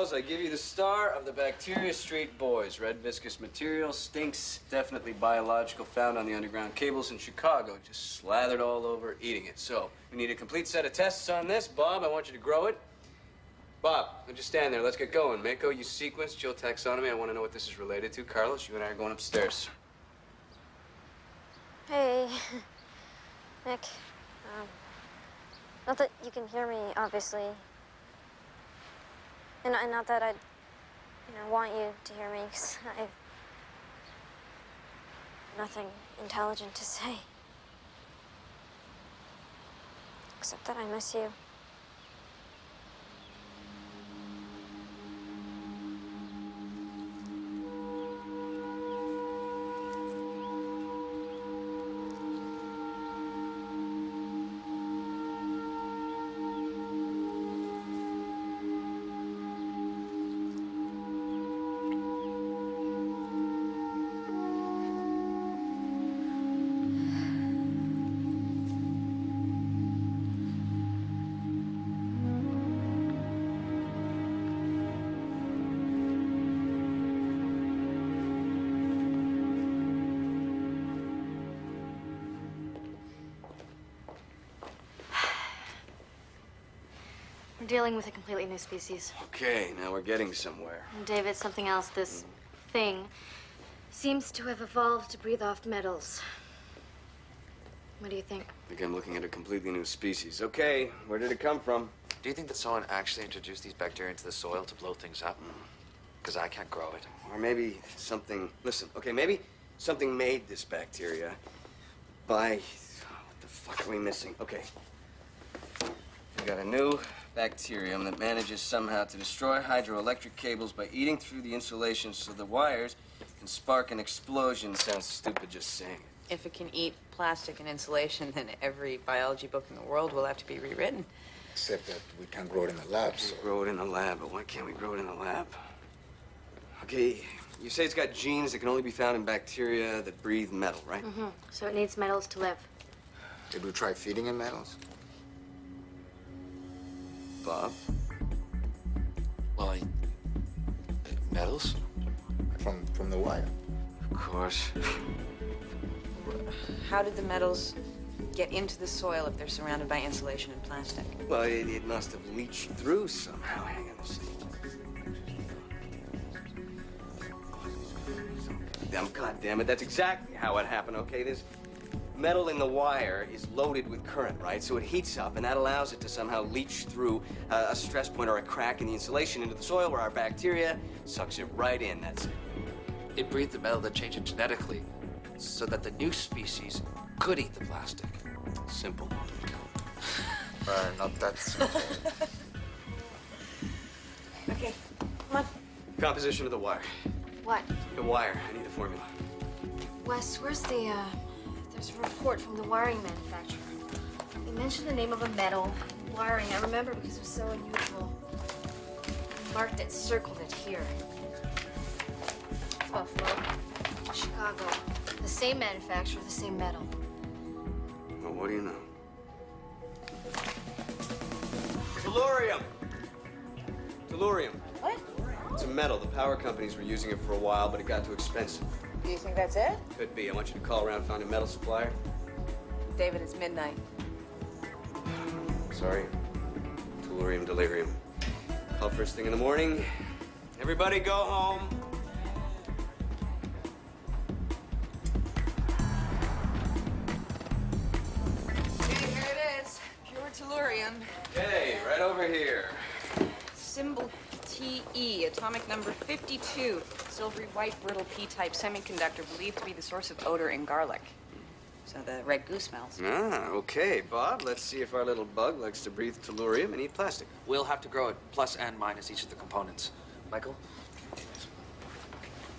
Carlos, I give you the star of the Bacteria Street Boys. Red viscous material, stinks, definitely biological, found on the underground cables in Chicago. Just slathered all over, eating it. So, we need a complete set of tests on this. Bob, I want you to grow it. Bob, don't just stand there. Let's get going. Mako, you sequence, Jill taxonomy. I want to know what this is related to. Carlos, you and I are going upstairs. Hey, Nick. Not that you can hear me, obviously. And not that I'd, want you to hear me, because I've nothing intelligent to say. Except that I miss you. We're dealing with a completely new species. Okay, now we're getting somewhere. And David, something else, this thing seems to have evolved to breathe off metals. What do you think? I think I'm looking at a completely new species. Okay, where did it come from? Do you think that someone actually introduced these bacteria into the soil to blow things up? Because I can't grow it. Or maybe something, listen, okay, maybe something made this bacteria by, what the fuck are we missing? Okay, we got a new bacterium that manages somehow to destroy hydroelectric cables by eating through the insulation so the wires can spark an explosion. Sounds stupid just saying it. If it can eat plastic and insulation, then every biology book in the world will have to be rewritten. Except that we can't grow it in the lab, so... Grow it in the lab, but why can't we grow it in the lab? Okay, you say it's got genes that can only be found in bacteria that breathe metal, right? Mm-hmm. So it needs metals to live. Did we try feeding it metals? Bob? Well, metals? From the wire. Of course. How did the metals get into the soil if they're surrounded by insulation and plastic? Well, it must have leached through somehow. Hang on a second. God damn it, that's exactly how it happened, okay? This metal in the wire is loaded with current, right? So it heats up, and that allows it to somehow leach through a stress point or a crack in the insulation into the soil where our bacteria sucks it right in, that's it. It breathed the metal that changed it genetically so that the new species could eat the plastic. Simple. Not that simple. Okay, come on. Composition of the wire. What? The wire, I need the formula. Wes, where's the, there's a report from the wiring manufacturer. They mentioned the name of a metal, wiring. I remember because it was so unusual. I marked it, circled it here. Buffalo, Chicago. The same manufacturer, the same metal. Well, what do you know? Tellurium! Tellurium. What? It's a metal. The power companies were using it for a while, but it got too expensive. Do you think that's it? Could be. I want you to call around, find a metal supplier. David, it's midnight. Sorry. Tellurium delirium. Call first thing in the morning. Everybody go home. Okay, here it is. Pure tellurium. Okay, right over here. Symbol TE, atomic number 52. Silvery white, brittle P-type semiconductor believed to be the source of odor in garlic. So the red goo smells. Ah, okay, Bob. Let's see if our little bug likes to breathe tellurium and eat plastic. We'll have to grow it plus and minus each of the components. Michael?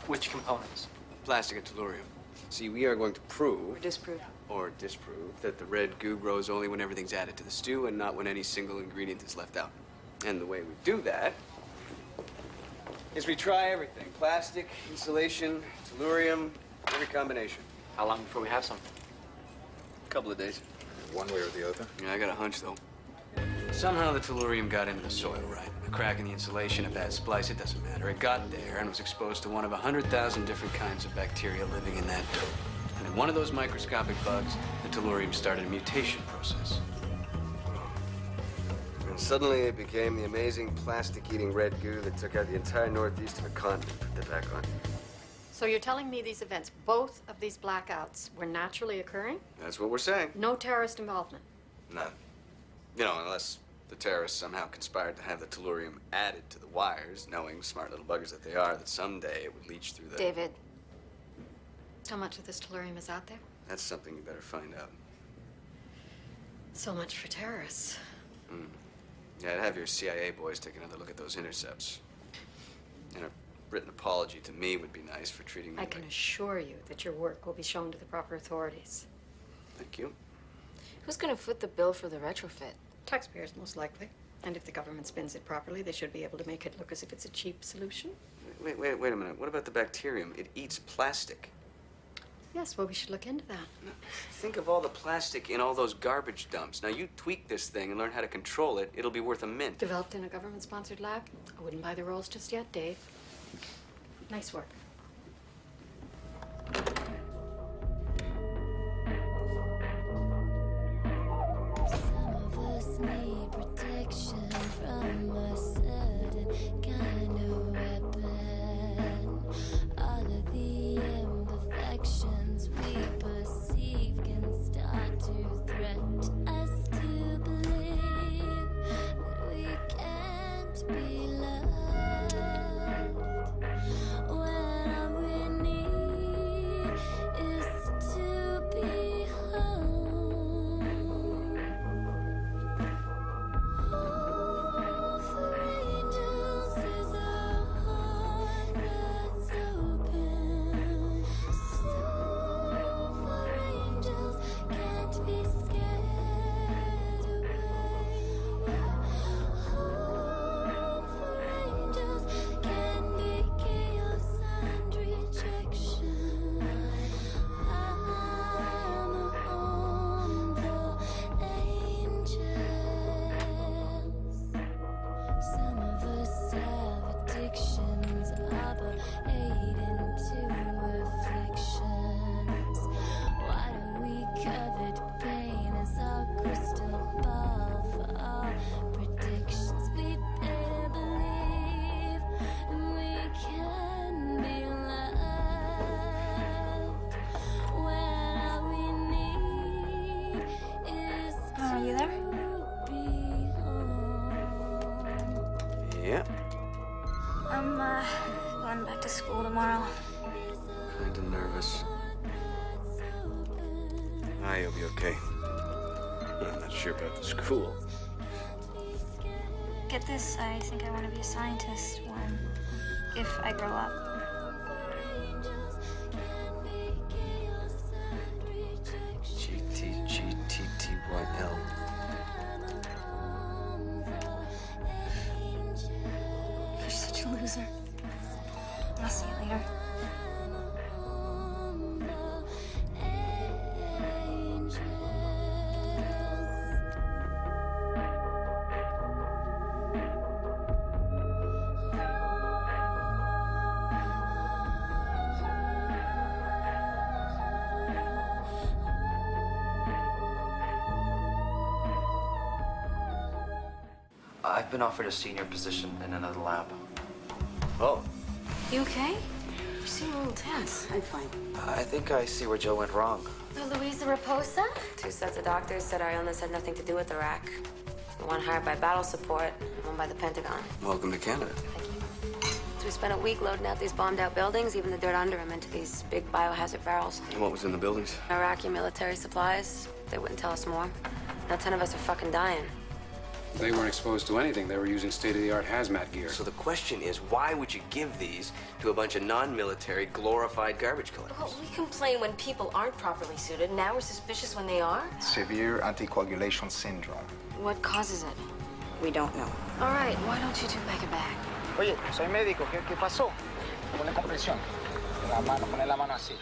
Which components? Plastic and tellurium. See, we are going to prove... Or disprove. Or disprove that the red goo grows only when everything's added to the stew and not when any single ingredient is left out. And the way we do that is we try everything. Plastic, insulation, tellurium, every combination. How long before we have some? A couple of days. One way or the other. Yeah, I got a hunch, though. Somehow the tellurium got into the soil, right? A crack in the insulation, a bad splice, it doesn't matter. It got there and was exposed to one of 100,000 different kinds of bacteria living in that dope. And in one of those microscopic bugs, the tellurium started a mutation process. And suddenly it became the amazing plastic-eating red goo that took out the entire northeast of the continent. Put that back on. So you're telling me these events, both of these blackouts, were naturally occurring? That's what we're saying. No terrorist involvement? None. You know, unless the terrorists somehow conspired to have the tellurium added to the wires, knowing, smart little buggers that they are, that someday it would leach through the... David, how much of this tellurium is out there? That's something you better find out. So much for terrorists. Yeah, I'd have your CIA boys take another look at those intercepts. And a written apology to me would be nice for treating me I can like... assure you that your work will be shown to the proper authorities. Thank you. Who's gonna foot the bill for the retrofit? Taxpayers, most likely. And if the government spends it properly, they should be able to make it look as if it's a cheap solution. Wait a minute. What about the bacterium? It eats plastic. Yes, well, we should look into that. Think of all the plastic in all those garbage dumps. Now, you tweak this thing and learn how to control it, it'll be worth a mint. Developed in a government-sponsored lab? I wouldn't buy the rolls just yet, Dave. Nice work. Some of us need protection from a certain kind of weapon. All of the imperfections we perceive can start to threaten us to believe that we can't be loved when all we need is to be home. Oh, for angels is a heart that's open. So for angels can't be scared away. Oh, for angels can be chaos and rejection. I'm a home for angels. Some of us have addictions, other aid into afflictions. Why don't we covet pain as our crystal ball for our predictions? We better believe that we can be loved when all we need is Are you there? to be home. Yeah, I'm, going back to school tomorrow. kinda nervous. You'll be okay. I'm not sure about the school. Get this, I think I want to be a scientist if I grow up. GTGTTYL. You're such a loser. I'll see you later. I've been offered a senior position in another lab. Oh, You okay? You seem a little tense. I'm fine. I think I see where Joe went wrong. Luisa Raposa? Two sets of doctors said our illness had nothing to do with Iraq. One hired by battle support, and one by the Pentagon. welcome to Canada. So we spent a week loading out these bombed-out buildings, even the dirt under them, into these big biohazard barrels. And what was in the buildings? Iraqi military supplies. They wouldn't tell us more. Now 10 of us are fucking dying. They weren't exposed to anything. They were using state-of-the-art hazmat gear. So the question is, why would you give these to a bunch of non-military, glorified garbage collectors? Well, we complain when people aren't properly suited. Now we're suspicious when they are. Severe anticoagulation syndrome. What causes it? We don't know. All right, why don't you two make a bag? Oye, soy médico. ¿Qué pasó? Pone compresión. Poner la mano así.